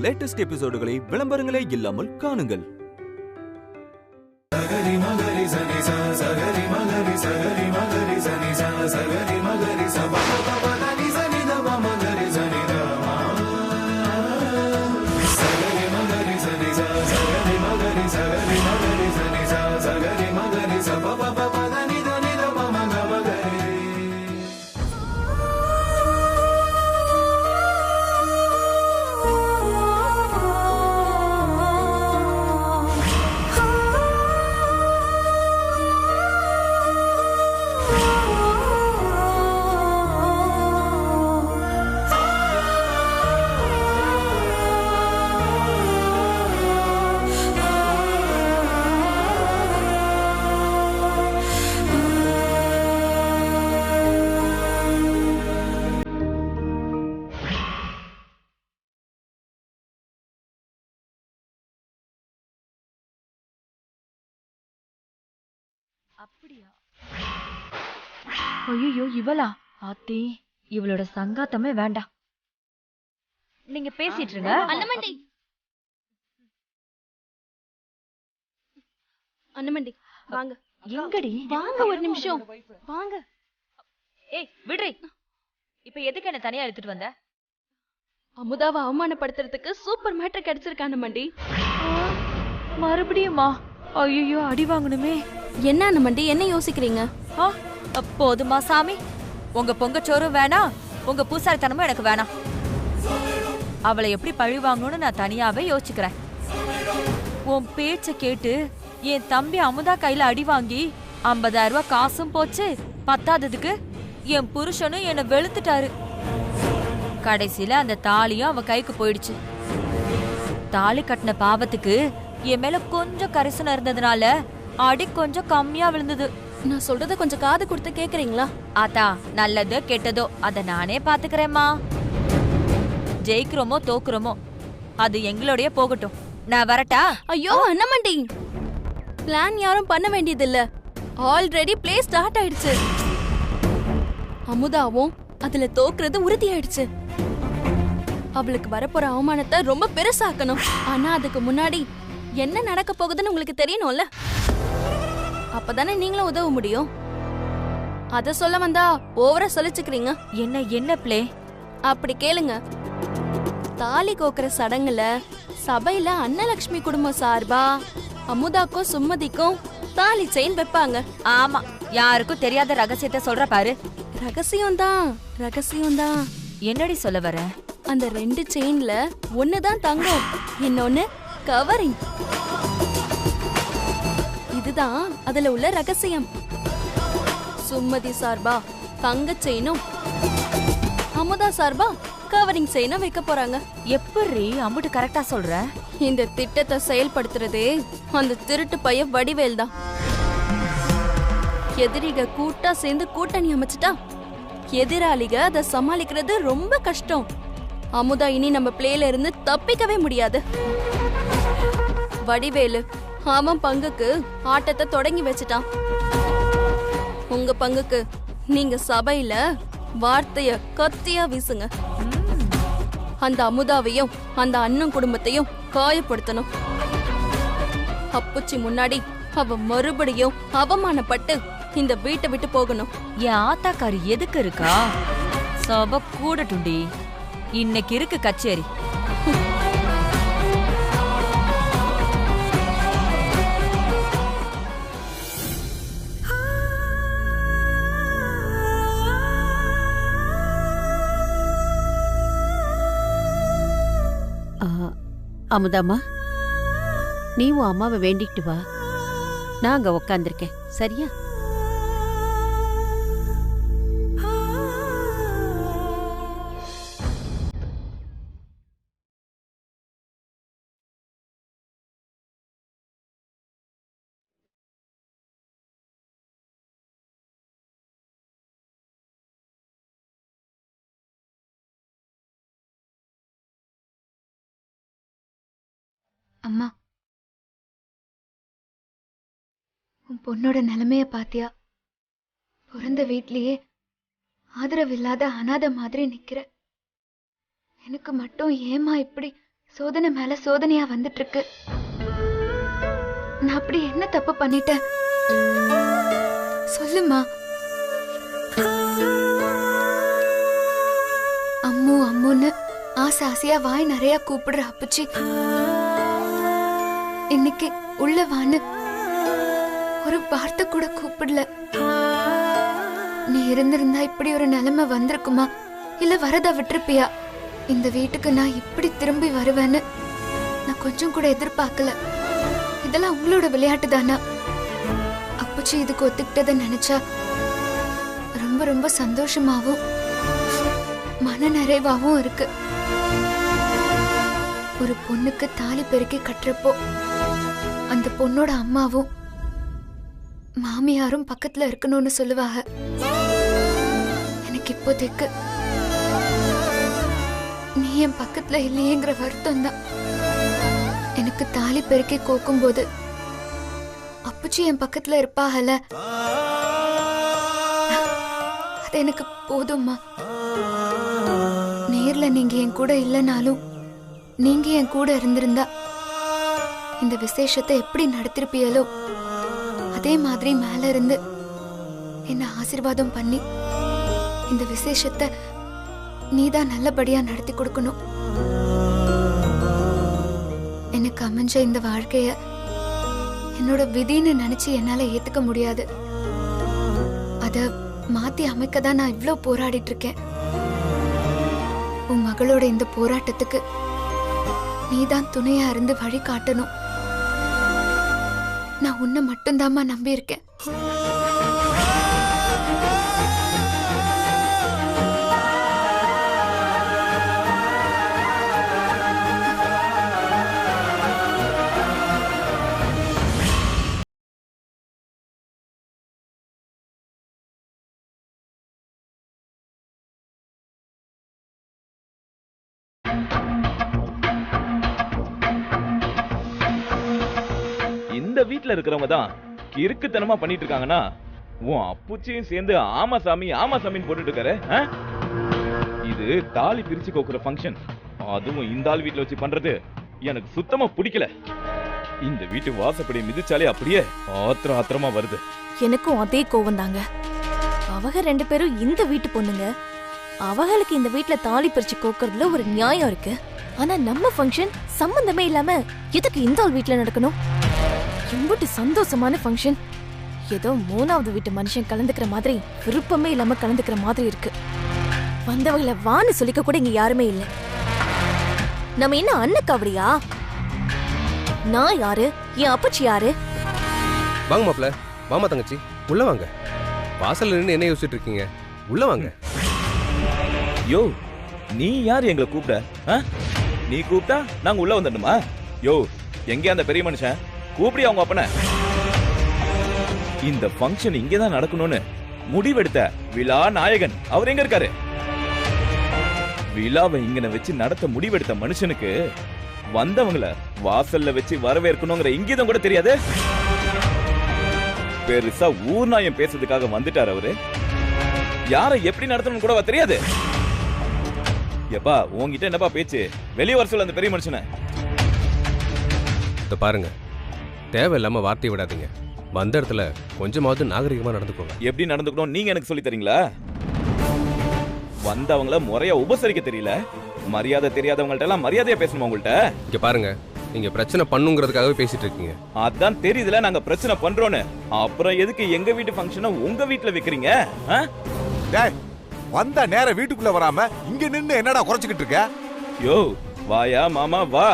Latest எபிசோடுகளை விளம்பரங்களே இல்லாமல் காணுங்கள். அப்படியா? ஐயோ, இவளா? ஆத்தி, இவளோட சங்காத்தமே வேண்டாம். நீங்க பேசிட்டு இருங்க. அண்ணமண்டி வாங்க. எங்கடி? வாங்க, ஒரு நிமிஷம் வாங்க. ஏய் விடுறி. இப்ப எதுக்கு என்ன தனியா எடுத்துட்டு வந்த? அமுதாவை அவமானப்படுத்துறதுக்கு சூப்பர் மேட்டர் கிடைச்சிருக்க அண்ணமண்டி. மறுபடியுமா? ஐயோ, அடி வாங்கணுமே. என்ன அண்ணமண்டி, என்ன யோசிக்கிறீங்க? போதுமா சாமி, உங்க பொங்கச்சோறும் வேணாம், உங்க பூசாரித்தனமும் எனக்கு வேணாம். அவளை எப்படி பழி வாங்கணும்னு நான் தனியாவே யோசிச்சுக்கிறேன். உன் பேச்ச கேட்டு என் தம்பி அமுதா கையில அடி வாங்கி 50,000 ரூபாய் காசும் போச்சு. பத்தாததுக்கு என் புருஷனும் என்னை வெளுத்துட்டாரு. கடைசியில அந்த தாலியும் அவ கைக்கு போயிடுச்சு. தாலி கட்டின பாவத்துக்கு என் மேல கொஞ்சம் கரிசனம் இருந்ததுனால அடி கொஞ்சம் கம்மியா விழுந்தது. நான் சொல்றத கொஞ்சம் காது கொடுத்து கேக்குறீங்களா? ஆத்தா, நல்லதோ கெட்டதோ அத நானே பாத்துக்கிறேம்மா. ஜெயிக்கிறோமோ தோக்குறோமோ அது எங்களுடைய போகட்டும். நான் வரட்டா? ஐயோ அண்ணமண்டி, பிளான் யாரும் பண்ண வேண்டியது இல்ல. ஆல்ரெடி பிளே ஸ்டார்ட் ஆயிடுச்சு. அமுதாவும் அதுல தோக்குறது உறுதி ஆயிடுச்சு. அவளுக்கு வரப்போற அவமானத்தை ரொம்ப பெருசாக்கணும். ஆனா அதுக்கு முன்னாடி என்ன நடக்க போகுதுன்னு உங்களுக்கு தெரியணும்ல. அப்பதானே நீங்களும் உதவ முடியும். அத சொல்ல வந்தா ஓவரா சொல்லிச்சுக்கிறீங்க. என்ன பிளே? அப்படி கேளுங்க. தாலி கோக்குற சடங்குல சபையில அன்னலட்சுமி குடும்பம் சார்பா அமுதாக்கும் சுமதிக்கும் தாலி செயின் வைப்பாங்க. ஆமா, யாருக்கும் தெரியாத ரகசியத்தை சொல்ற பாரு. ரகசியம்தான். என்னடி சொல்ல வர? அந்த 2 செயின்ல ஒண்ணுதான் தங்கம், இன்னொன்னு கவரிங். இதுதான் அதுல உள்ள ரகசியம். சுமதி சார்பா தங்க செயினும், அமுதா சார்பா கவரிங் செயினும் வைக்க போறாங்க. எப்படி அம்புட்டு கரெக்டா சொல்ற? இந்த திட்டத்தை செயல்படுத்துறதே அந்த திருட்டு பைய வடிவேல் தான். எதிரிக கூட்டா சேர்ந்து கூட்டணி அமைச்சிட்டா எதிராளிக அதை சமாளிக்கிறது ரொம்ப கஷ்டம். அமுதா இனி நம்ம பிளேல இருந்து தப்பிக்கவே முடியாது. வடிவேலு அவன் பங்குக்கு ஆட்டத்தை தொடங்கி வச்சுட்டான். உங்க பங்குக்கு நீங்க சபையில வார்த்தைய கத்தியா வீசுங்க. அந்த அமுதாவையும் அந்த அண்ணன் குடும்பத்தையும் காயப்படுத்தணும். அப்புச்சி முன்னாடி அவ மறுபடியும் அவமானப்பட்டு இந்த வீட்டை விட்டு போகணும். என் ஆத்தாக்காரி எதுக்கு இருக்கா? சபை கூடட்டுண்டி, இன்னைக்கு இருக்கு கச்சேரி. அமுதாம்மா, நீ உன் அம்மாவை வேண்டிக்கிட்டு வா. நான் அங்க உக்காந்துருக்கேன், சரியா? அம்மா, உன் பொண்ணோட நிலைமைய பாத்தியா? பிறந்த வீட்லயே ஆதரவு இல்லாத அனாதை மாதிரி நிக்கிற. எனக்கு மட்டும் ஏமா இப்படி சோதனை மேல சோதனையா வந்துட்டு இருக்கு. நான் அப்படி என்ன தப்பு பண்ணிட்டேன் சொல்லுமா. அம்மு அம்முன்னு ஆசை ஆசையா வாய் நிறைய கூப்பிடுற அப்புச்சி இன்னைக்கு உள்ள வான்னு ஒரு வார்த்தை கூட கூப்பிடல. நீ இருந்திருந்தா இப்படி ஒரு நிலைமை வந்திருக்குமா, இல்ல வரதா விட்டுருப்பியா? இந்த வீட்டுக்கு நான் இப்படி திரும்பி வருவேன்னு நான் கொஞ்சம் கூட எதிர்பார்க்கல. இதெல்லாம் உங்களோட விளையாட்டு தானா? அப்புச்சி இதுக்கு ஒத்துக்கிட்டதை நினைச்சா ரொம்ப ரொம்ப சந்தோஷமாவும் மன நிறைவாவும் இருக்கு. ஒரு பொண்ணுக்கு தாலி பெருக்கி கட்டுறப்போ அந்த பொண்ணோட அம்மாவும் மாமியாரும் பக்கத்துல இருக்கணும்னு சொல்லுவாங்க. எனக்கு இப்போதைக்கு நீ என் பக்கத்துல இல்லையேங்கிற வருத்தம் தான். எனக்கு தாலி பெருக்கி கோக்கும் போது அப்புச்சி என் பக்கத்துல இருப்பாகல, அது எனக்கு போதும்மா. நேர்ல நீங்க என் கூட இல்லைனாலும் நீங்க என் கூட இருந்திருந்தா இந்த விசேஷத்தை எப்படி நடத்திருப்பீங்களோ அதே மாதிரி மேல இருந்து என்ன ஆசீர்வாதம் பண்ணி இந்த விசேஷத்தை நீதான் நல்லபடியா நடத்தி கொடுக்கணும். எனக்கு அமைஞ்ச இந்த வாழ்க்கைய என்னோட விதின்னு நினைச்சு என்னால ஏத்துக்க முடியாது. அத மாத்தி அமைக்கதான் நான் இவ்ளோ போராடிட்டு இருக்கேன். உன் மகளோட இந்த போராட்டத்துக்கு நீதான் துணையா இருந்து வழி காட்டணும். நான் உன்னை மட்டும்தாம்மா நம்பி இருக்கேன். இந்த வீட்ல இருக்கிறவங்க தான் இருக்குத்தனமா பண்ணிட்டு இருக்காங்கன்னா உன் அப்புச்சியும் சேர்ந்து ஆமா சாமி ஆமா சாமின்னு போட்டுட்டு இருக்காரு. இது தாலி பிரிச்சு கோக்குற ஃபங்க்ஷன், அதுவும் இந்த ஆள் வீட்ல வச்சு பண்றது எனக்கு சுத்தமா பிடிக்கல. இந்த வீட்டு வாசப்படி மிதிச்சாலே அப்படியே ஆத்திரமா வருது. எனக்கும் அதே கோவம் தாங்க. அவங்க ரெண்டு பேரும் இந்த வீட்டு பொண்ணுங்க, அவங்களுக்கு இந்த வீட்ல தாலி பிரிச்சு கோக்குறதுல ஒரு நியாயம் இருக்கு. ஆனா நம்ம ஃபங்க்ஷன் சம்பந்தமே இல்லாம எதுக்கு இந்த ஆள் வீட்ல நடக்கணும்? எம்பிட்டு சந்தோஷமான ஃபங்க்ஷன், ஏதோ மூணாவது வீட்டு மனுஷன் கலந்துக்கிற மாதிரி விருப்பமே இல்லாம கலந்துக்கிற மாதிரி இருக்கு. வந்தவங்களை வான்னு சொல்லிக்க கூட இங்க யாருமே இல்ல. நம்ம என்ன அண்ணக்காவடியா? நான் யாரு, என் அப்பச்சி யாரு? வாங்க மாப்ள, மாமா தங்கச்சி உள்ள வாங்க. வாசல்ல நின்று என்ன யோசிச்சுட்டு இருக்கீங்க? உள்ள வாங்க. யோ, நீ யார் எங்களை கூப்பிட? நீ கூப்பிட்டா நாங்க உள்ள வந்துடணுமா? யோ, எங்க அந்த பெரிய மனுஷன்? கூப்பிடி அவங்க அப்பன. இந்த ஃபங்க்ஷன் இங்கதான் நடக்கணும்னு முடிவெடுத்த விழா நாயகன் அவர் எங்க இருக்காரு? விழாவை இங்கன வச்சு நடத்த முடிவெடுத்த மனுஷனுக்கு வந்தவங்கள வாசல்ல வச்சு வரவேற்கணுங்கிற இங்கீதம் கூட தெரியாது. பெருசா ஊர் நாயம் பேசுறதுக்காக வந்துட்டார் அவரு. யாரை எப்படி நடத்தணும்னு கூட தெரியாது. எப்பா உங்ககிட்ட என்னப்பா பேச்சு? வெளியே வர சொல்ல அந்த பெரிய மனுஷனை. பாருங்க, தேவையில்லாம வார்த்தையை விடாதீங்க. வந்த இடத்துல கொஞ்சமாவது நாகரிகமா நடந்துக்கோங்க. எப்படி நடந்துக்கணும் நீங்க எனக்கு சொல்லி தரீங்களா? வந்தவங்கள முறையா உபசரிக்க தெரியல. மரியாதை தெரியாதவங்கள்ட்ட எல்லாம் மரியாதையா பேசணுமா உங்கள்ட்ட? இங்க பாருங்க, நீங்க பிரச்சனை பண்ணுங்கிறதுக்காகவே பேசிட்டு இருக்கீங்க. அதான் தெரியுதுல நாங்க பிரச்சனை பண்றோம்னு. அப்புறம் எதுக்கு எங்க வீட்டு ஃபங்க்ஷனை உங்க வீட்டுல வைக்கிறீங்க? வந்த நேர வீட்டுக்குள்ள வராம இங்க நின்னு என்னடா குறைச்சுக்கிட்டு இருக்க? யோ வாயா மாமா வா.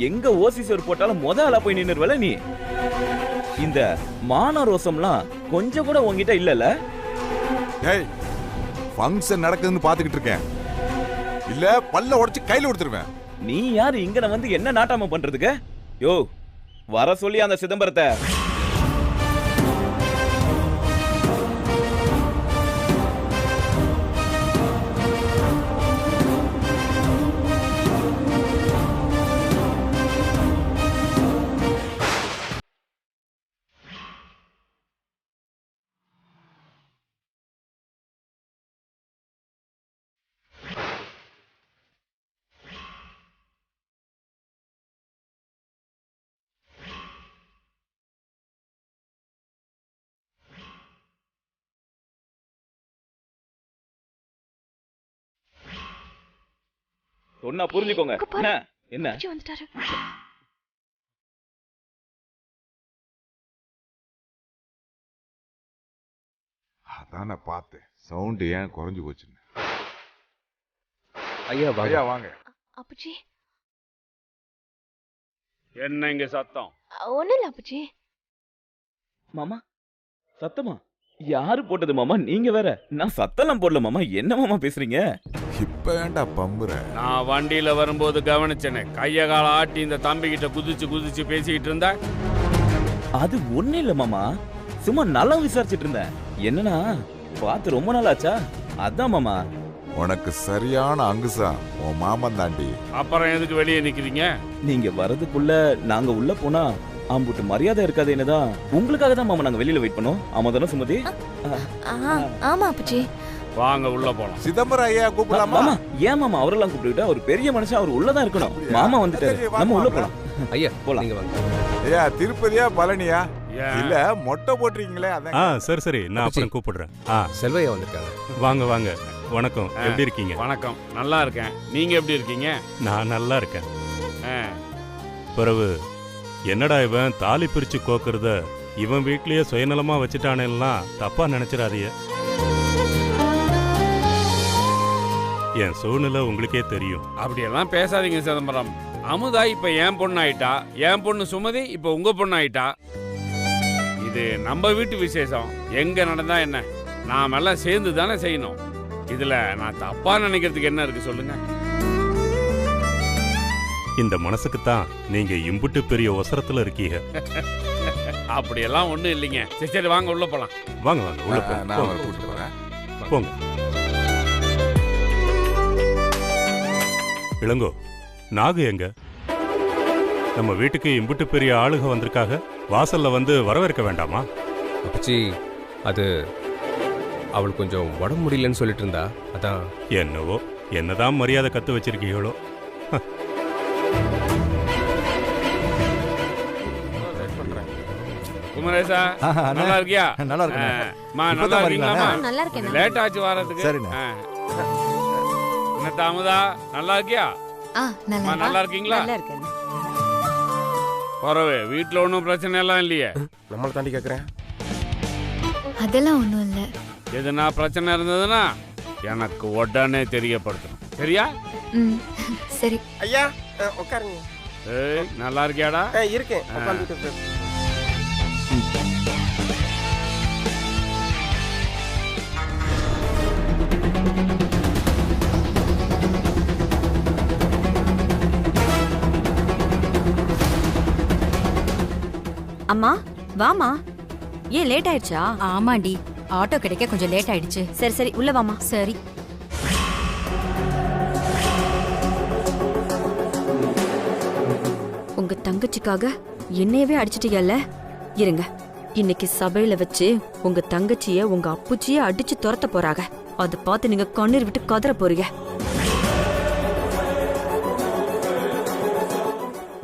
எங்க ஓசிசர் போட்டாலும் முத ஆளா போய் நின்னுருவல நீ. இந்த மான ரோசம்லாம் கொஞ்சம் கூட உங்ககிட்ட இல்லல? ஏய், ஃபங்க்ஷன் நடக்குதுன்னு பாத்துக்கிட்டு இருக்கேன். இல்ல பல்ல உடைச்சு கையில கொடுத்துருவேன். நீ யாரு இங்க வந்து என்ன நாட்டாம பண்றதுக்கு? யோ வர சொல்லி அந்த சிதம்பரத்தை சொன்னா புரிஞ்சுக்கோங்க. என்ன என்ன வந்துட்டாரு. அதான் நான் பார்த்தேன் சவுண்ட் ஏன் குறைஞ்சு போச்சுன்னு. ஐயா ஐயா வாங்க. அப்புச்சி என்ன இங்க சத்தம்? ஒண்ணும் இல்ல அப்புச்சி. மாமா சத்தமா? யாரு போட்டது மாமா? நீங்க வேற. நான் சத்தம்லாம் போடல மாமா. என்ன மாமா பேசுறீங்க? இப்ப ஏன்டா பம்புற? நான் வண்டியில வரும்போது கவனிச்சேனே, கைய கால ஆட்டி இந்த தம்பி கிட்ட குதிச்சு குதிச்சு பேசிக்கிட்டு இருந்த. அது ஒண்ணு இல்ல மாமா, சும்மா நல்லா விசாரிச்சுட்டு இருந்தேன். என்னன்னா பார்த்து ரொம்ப நாள் ஆச்சா, அதான் மாமா. உனக்கு சரியான அங்குசா உன் மாமன் தாண்டி. அப்புறம் எதுக்கு வெளியே நிக்கிறீங்க? நீங்க வரதுக்குள்ள நாங்க உள்ள போனா அம்புட்டு மரியாதை இருக்காது. என்னதான் உங்களுக்காக தான் மாமா நாங்க வெளியில வெயிட் பண்ணோம். ஆமா தானே சுமதி? ஆமா அப்புச்சி. வாங்க உள்ள போலாம். சிதம்பரம் ஐயா கூப்பிடலாமா? மாமா ஏன் மாமா அவரெல்லாம் கூப்பிட்டுக்கிட்டா? ஒரு பெரிய மனுஷன், அவர் உள்ளதான் இருக்கணும். மாமா வந்துட்டாரு, நம்ம உள்ள போலாம். ஐயா போலாம். நீங்க வாங்க. ஐயா திருப்பதியா பழனியா? இல்ல மொட்டை போட்டுறீங்களே அதான். சரி சரி, நான் அப்புறம் கூப்பிடுறேன். செல்வையா வந்திருக்காங்க. வாங்க வாங்க. வணக்கம், எப்படி இருக்கீங்க? வணக்கம், நல்லா இருக்கேன். நீங்க எப்படி இருக்கீங்க? நான் நல்லா இருக்கேன். பிறகு என்னடா இவன் தாலி பிரிச்சு கோக்குறத இவன் வீட்லயே சுயநலமா வச்சுட்டானேலாம் தப்பா நினைச்சிடாதீய. என் சூழ்நிலை உங்களுக்கே தெரியும். அப்படியெல்லாம் பேசாதீங்க சிதம்பரம். அமுதா இப்ப என் பொண்ணு ஆயிட்டா, என் பொண்ணு சுமதி இப்ப உங்க பொண்ணு ஆயிட்டா. இது நம்ம வீட்டு விசேஷம். எங்க நடந்தா என்ன, நாம எல்லாம் சேர்ந்து தானே செய்யணும். இதுல நான் தப்பா நினைக்கிறதுக்கு என்ன இருக்கு சொல்லுங்க? இந்த மனசுக்கு தான் நீங்க இம்புட்டு பெரிய ஒசரத்துல இருக்கீங்க. அப்படியெல்லாம் ஒண்ணும் இல்லைங்க. சரி சரி வாங்க உள்ள போலாம். வாங்க வாங்க உள்ள போங்க. நான் அவரை கூட்டிட்டு வரேன். போங்க. இளங்கோ, நாகு எங்க? நம்ம வீட்டுக்கு இம்புட்டு பெரிய ஆளுக வந்திருக்காக, வாசல்ல வந்து வரவேற்க வேண்டாமா? அப்பச்சி அது அவள் கொஞ்சம் உடம்பு முடியலன்னு சொல்லிட்டு இருந்தா, அதான். என்னவோ, என்னதான் மரியாதை கத்து வச்சிருக்கீங்களோ. குமரேசா நல்லா இருக்கியா? நல்லா இருக்கேன். நல்லா இருக்கீங்களா? நல்லா இருக்கேன். லேட் ஆச்சு வரதுக்கு. சரிண்ணா. என்ன தாமதா, நல்லா இருக்கியா? நல்லா இருக்கீங்களா? நல்லா இருக்கேன். பரவே, வீட்டுல ஒன்றும் பிரச்சனை எல்லாம் இல்லையே? நம்மள தாண்டி கேக்குறேன். அதெல்லாம் ஒண்ணும் இல்ல. எதுனா பிரச்சனை இருந்ததுன்னா எனக்கு உடனே தெரியப்படுத்தணும். சரியா? சரி. ஐயா உட்காருங்க. ஏய், நல்லா இருக்கியாடா? இருக்கேன். உட்கார்ந்துட்டு. அம்மா வாமா. ஏன் லேட் ஆயிடுச்சா? ஆமாண்டி, ஆட்டோ கிடைக்க கொஞ்சம் லேட் ஆயிடுச்சு. சரி சரி உள்ள வாமா. சரி. உங்க தங்கச்சிக்காக என்னையவே அடிச்சிட்டீங்கல்ல. இருங்க, இன்னைக்கு சபையில வச்சு உங்க தங்கச்சிய உங்க அப்புச்சிய அடிச்சு துரத்த போறாங்க. அதை பார்த்து நீங்க கண்ணீர் விட்டு கதற போறீங்க.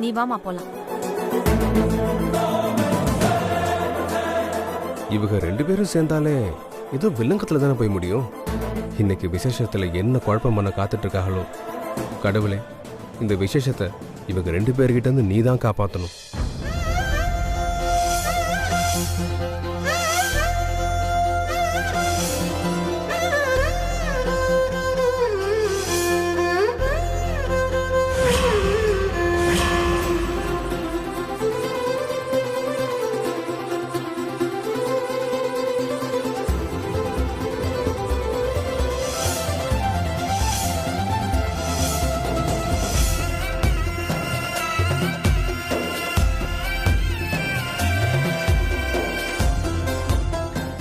நீ வாமா போலாம். இவங்க ரெண்டு பேரும் சேர்ந்தாலே ஏதோ வில்லங்கத்துல தானே போய் முடியும். இன்னைக்கு விசேஷத்துல என்ன குழப்பம் பண்ண காத்துட்டு இருக்காங்களோ கடவுளே, இந்த விசேஷத்தை இவங்க ரெண்டு பேர்கிட்ட இருந்து நீ தான் காப்பாற்றணும்.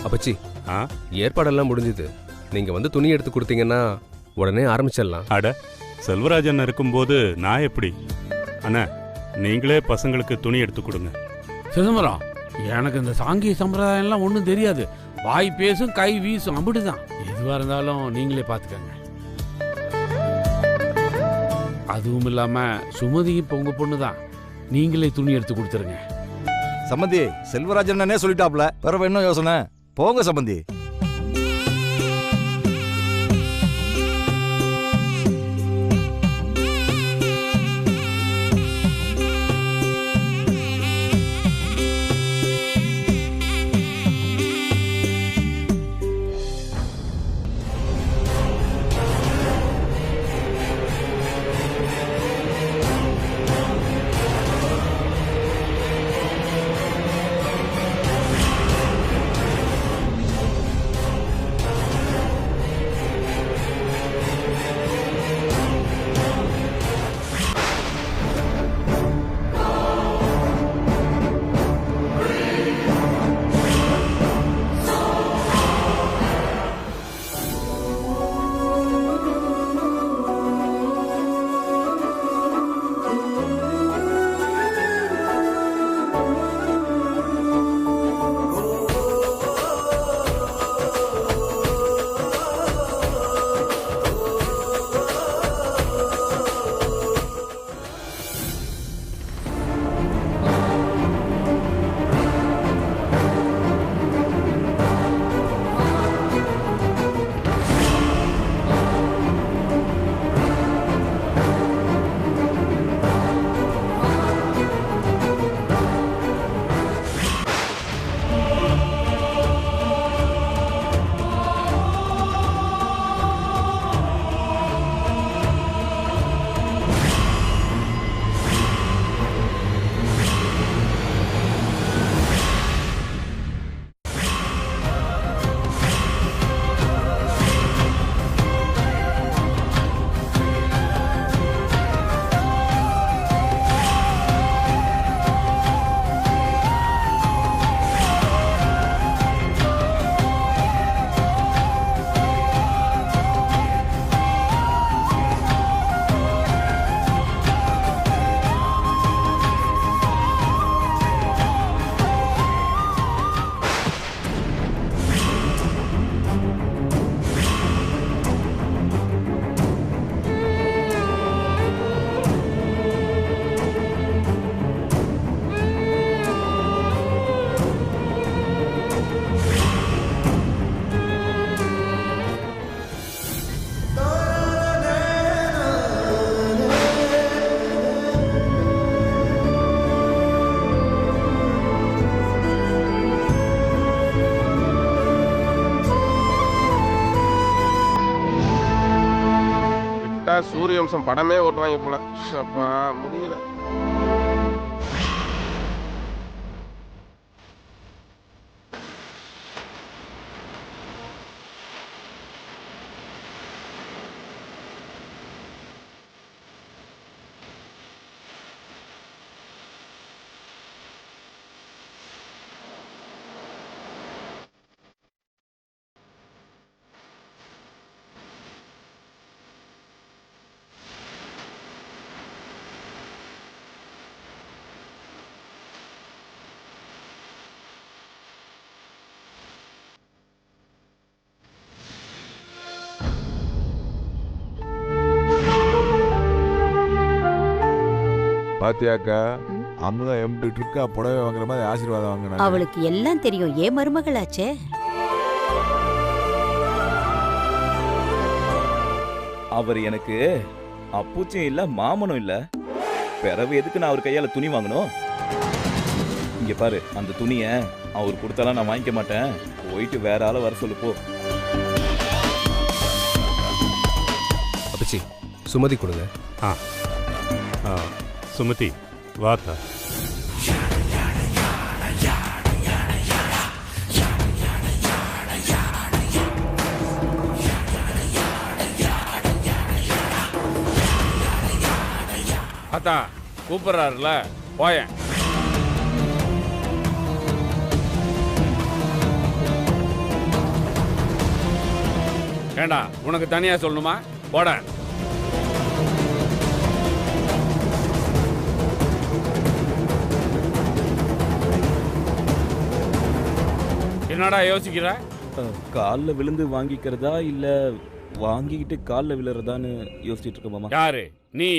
அப்பச்சி, ஏற்பாடெல்லாம் முடிஞ்சுது. நீங்க வந்து துணி எடுத்து கொடுத்தீங்கன்னா உடனே ஆரம்பிச்சிடலாம். அட, செல்வராஜன் இருக்கும்போது நான் எப்படி? அண்ணா, நீங்களே பசங்களுக்கு துணி எடுத்து கொடுங்க. சிதம்பரம், எனக்கு இந்த சாங்கிய சம்பிரதாயம் எல்லாம் ஒன்றும் தெரியாது. வாய் பேசும் கை வீசும், அப்படிதான். எதுவாக இருந்தாலும் நீங்களே பார்த்துக்கங்க. அதுவும் இல்லாம சுமதி இப்போ உங்க பொண்ணு தான். நீங்களே துணி எடுத்து கொடுத்துருங்க. சம்பந்தி, செல்வராஜன் சொல்லிட்டாப்ல. பிறகு என்ன யோசனை? போங்க சம்பந்தி. சூரிய வம்சம் படமே ஓட்டுவாங்க போல. அப்பா முடியல. பாத்தியாக்கா, அமுதா எம்பிட்டு இருக்கா புடவை வாங்குற மாதிரி ஆசீர்வாதம் வாங்கினா. அவளுக்கு எல்லாம் தெரியும். ஏன் மருமகளாச்சே. அவர் எனக்கு அப்புச்சும் இல்ல மாமனும் இல்ல. பிறவு எதுக்கு நான் அவர் கையால துணி வாங்கணும்? இங்க பாரு, அந்த துணியை அவர் கொடுத்தாலும் நான் வாங்கிக்க மாட்டேன். போயிட்டு வேற ஆளை வர சொல்லு போ. அப்பச்சி சுமதி கொடுங்க. சுமதி வாத்தா. அத்தா கூப்பிடுறாருல, போயேன். ஏண்டா உனக்கு தனியா சொல்லணுமா? போட. என்னடா யோசிக்கிற? காலில் விழுந்து வாங்கிக்கிறதா இல்ல வாங்கிக்கிட்டு காலில் விழுறதான்னு யோசிச்சுட்டு இருக்க மாமா. யாரு நீ?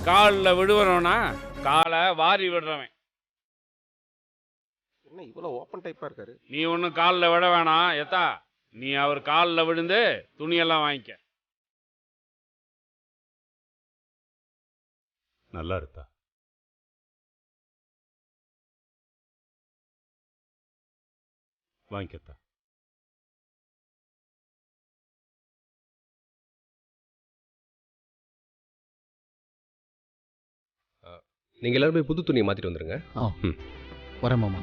காலில் விடுவனா? காலை வாரி விடுறவன். என்ன இவ்வளவு ஓப்பன் டைப்பா இருக்காரு? நீ ஒன்னும் காலில் விட வேணாம் எத்தா. நீ அவர் காலில் விழுந்து துணியெல்லாம் வாங்கிக்க. நல்லா இருக்கா? வாங்கிக்கத்தா. நீங்க எல்லாரும் போய் புது துணியை மாத்திட்டு வந்துருங்க. வரேன் மாமா.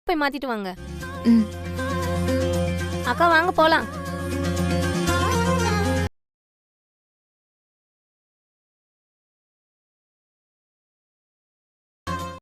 போய் மாத்திட்டு வாங்க. ம். அக்கா வாங்க போலாம்.